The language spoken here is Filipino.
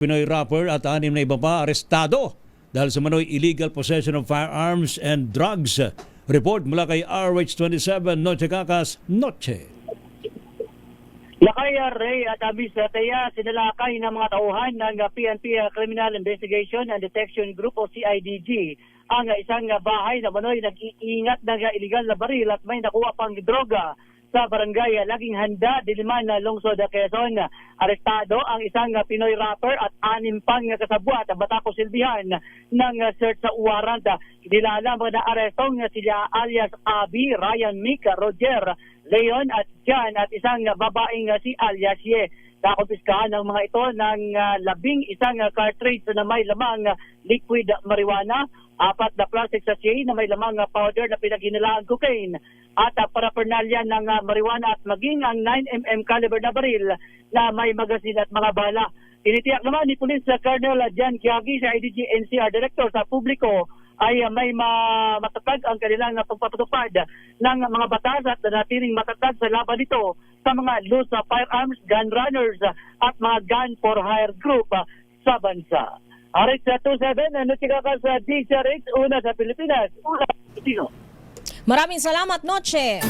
Pinoy rapper at 6 na iba pa arestado dahil sa manoy illegal possession of firearms and drugs. Report mula kay RH27 Noche Cacas, Noche. Lakay Ray at Abis Teya sinalakay ng mga tauhan ng PNP Criminal Investigation and Detection Group o CIDG ang isang bahay na manoy nag-iingat ng illegal na baril at may nakuha pang droga sa barangay Laging Handa, Diliman, Lungsod, Quezon. Arestado ang isang Pinoy rapper at 6 pang kasabwat batako silbihan ng search warrant. Kilala mga na-arestong sila alias Abi, Ryan, Mika, Roger, Leon at Jan at isang babaeng si alias Ye. Nakumpiskahan ng mga ito ng 11 cartridge na may lamang liquid marijuana, 4 na plastic sachet na may lamang powder na pinaghinilaan cocaine at paraphernalia ng marijuana at maging ang 9mm caliber na baril na may magasin at mga bala. Tinitiyak naman ni Police Colonel Jan Kiagi sa IDG NCR Director sa publiko ay may matatag ang kanilang pagpapatupad ng mga batas at natiling matatag sa laban nito sa mga loose firearms, gun runners at mga gun for hire group sa bansa. RH27, Noche Cacas sa DCRH, una sa Pilipinas, una sa Pilipino. Maraming salamat, Noche.